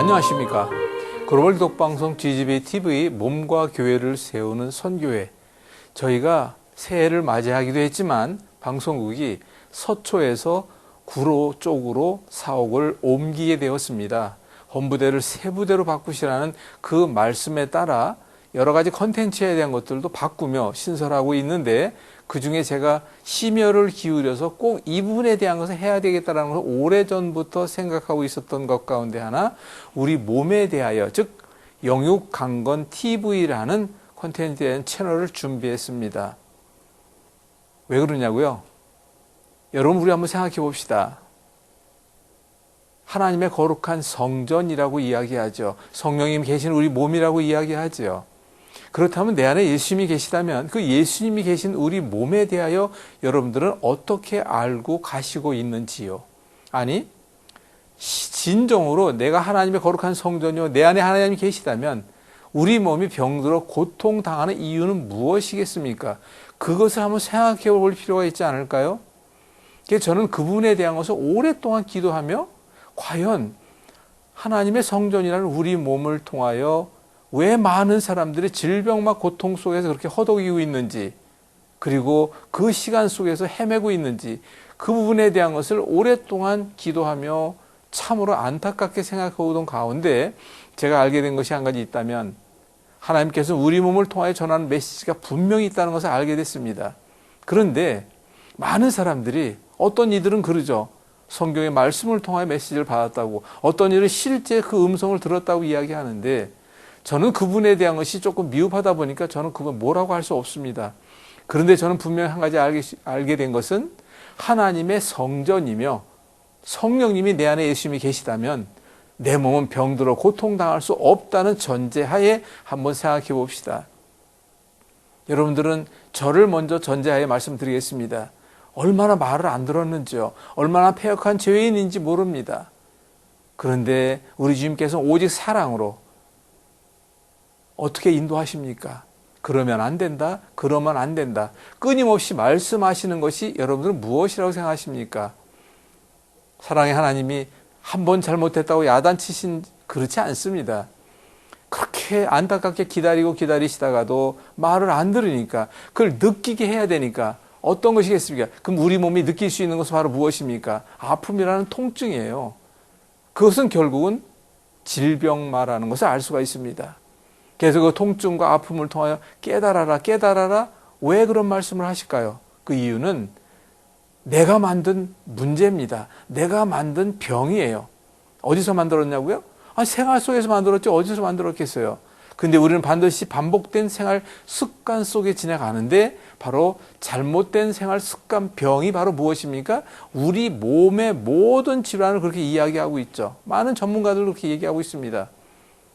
안녕하십니까. 글로벌 기독방송 GGB TV 몸과 교회를 세우는 선교회. 저희가 새해를 맞이하기도 했지만 방송국이 서초에서 구로 쪽으로 사옥을 옮기게 되었습니다. 본부대를 새 부대로 바꾸시라는 그 말씀에 따라 여러 가지 컨텐츠에 대한 것들도 바꾸며 신설하고 있는데, 그중에 제가 심혈을 기울여서 꼭 이 부분에 대한 것을 해야 되겠다는 것을 오래전부터 생각하고 있었던 것 가운데 하나, 우리 몸에 대하여, 즉 영육강건 TV라는 컨텐츠에 대한 채널을 준비했습니다. 왜 그러냐고요? 여러분, 우리 한번 생각해 봅시다. 하나님의 거룩한 성전이라고 이야기하죠. 성령님 계신 우리 몸이라고 이야기하죠. 그렇다면 내 안에 예수님이 계시다면 그 예수님이 계신 우리 몸에 대하여 여러분들은 어떻게 알고 가시고 있는지요? 아니, 진정으로 내가 하나님의 거룩한 성전이요, 내 안에 하나님이 계시다면 우리 몸이 병들어 고통당하는 이유는 무엇이겠습니까? 그것을 한번 생각해 볼 필요가 있지 않을까요? 그래서 저는 그 부분에 대한 것을 오랫동안 기도하며, 과연 하나님의 성전이라는 우리 몸을 통하여 왜 많은 사람들이 질병과 고통 속에서 그렇게 허덕이고 있는지, 그리고 그 시간 속에서 헤매고 있는지, 그 부분에 대한 것을 오랫동안 기도하며 참으로 안타깝게 생각하던 가운데 제가 알게 된 것이 한 가지 있다면, 하나님께서 우리 몸을 통하여 전하는 메시지가 분명히 있다는 것을 알게 됐습니다. 그런데 많은 사람들이, 어떤 이들은 그러죠. 성경의 말씀을 통하여 메시지를 받았다고, 어떤 이들은 실제 그 음성을 들었다고 이야기하는데, 저는 그분에 대한 것이 조금 미흡하다 보니까 저는 그분 뭐라고 할 수 없습니다. 그런데 저는 분명히 한 가지 알게 된 것은, 하나님의 성전이며 성령님이 내 안에 예수님이 계시다면 내 몸은 병들어 고통당할 수 없다는 전제하에 한번 생각해 봅시다. 여러분들은 저를 먼저 전제하에 말씀드리겠습니다. 얼마나 말을 안 들었는지요, 얼마나 패역한 죄인인지 모릅니다. 그런데 우리 주님께서는 오직 사랑으로 어떻게 인도하십니까? 그러면 안 된다, 그러면 안 된다, 끊임없이 말씀하시는 것이 여러분들은 무엇이라고 생각하십니까? 사랑의 하나님이 한 번 잘못했다고 야단치신, 그렇지 않습니다. 그렇게 안타깝게 기다리시다가도 말을 안 들으니까, 그걸 느끼게 해야 되니까 어떤 것이겠습니까? 그럼 우리 몸이 느낄 수 있는 것은 바로 무엇입니까? 아픔이라는 통증이에요. 그것은 결국은 질병마라는 것을 알 수가 있습니다. 그래서 그 통증과 아픔을 통하여 깨달아라, 깨달아라. 왜 그런 말씀을 하실까요? 그 이유는 내가 만든 문제입니다. 내가 만든 병이에요. 어디서 만들었냐고요? 생활 속에서 만들었지 어디서 만들었겠어요? 근데 우리는 반드시 반복된 생활 습관 속에 지나가는데, 바로 잘못된 생활 습관 병이 바로 무엇입니까? 우리 몸의 모든 질환을 그렇게 이야기하고 있죠. 많은 전문가들 그렇게 얘기하고 있습니다.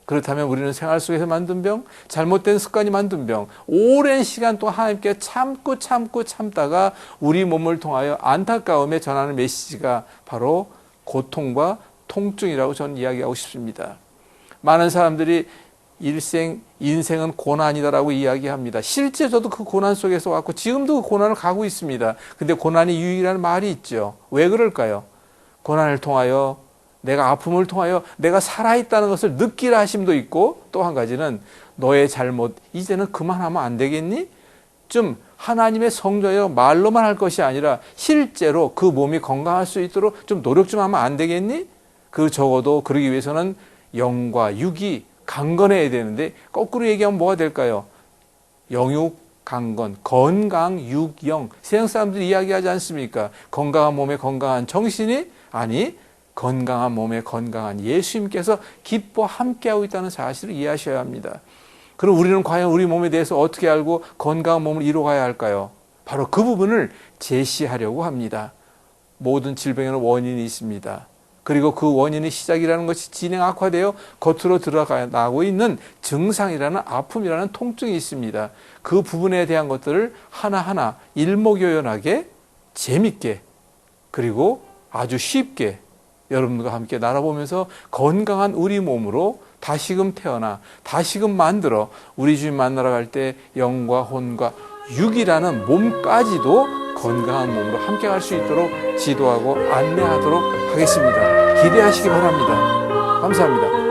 그렇다면 우리는 생활 속에서 만든 병, 잘못된 습관이 만든 병, 오랜 시간 동안 하나님께 참다가 우리 몸을 통하여 안타까움에 전하는 메시지가 바로 고통과 통증이라고 저는 이야기하고 싶습니다. 많은 사람들이 인생은 고난이다라고 이야기합니다. 실제 저도 그 고난 속에서 왔고 지금도 그 고난을 가고 있습니다. 근데 고난이 유익이라는 말이 있죠. 왜 그럴까요? 고난을 통하여, 내가 아픔을 통하여 내가 살아있다는 것을 느끼라 하심도 있고, 또 한 가지는 너의 잘못 이제는 그만하면 안 되겠니? 좀 하나님의 성전이라고 말로만 할 것이 아니라 실제로 그 몸이 건강할 수 있도록 좀 노력 좀 하면 안 되겠니? 그 적어도 그러기 위해서는 영과 육이 강건해야 되는데, 거꾸로 얘기하면 뭐가 될까요? 영육 강건, 건강 육영. 세상 사람들이 이야기하지 않습니까? 건강한 몸에 건강한 정신이, 아니, 건강한 몸에 건강한 예수님께서 기뻐 함께하고 있다는 사실을 이해하셔야 합니다. 그럼 우리는 과연 우리 몸에 대해서 어떻게 알고 건강한 몸을 이루어가야 할까요? 바로 그 부분을 제시하려고 합니다. 모든 질병에는 원인이 있습니다. 그리고 그 원인의 시작이라는 것이 진행 악화되어 겉으로 드러나고 있는 증상이라는, 아픔이라는 통증이 있습니다. 그 부분에 대한 것들을 하나하나 일목요연하게, 재밌게, 그리고 아주 쉽게 여러분들과 함께 나눠보면서 건강한 우리 몸으로 다시금 태어나 다시금 만들어 우리 주님 만나러 갈 때 영과 혼과 육이라는 몸까지도 건강한 몸으로 함께 갈 수 있도록 지도하고 안내하도록 하겠습니다. 기대하시기 바랍니다. 감사합니다.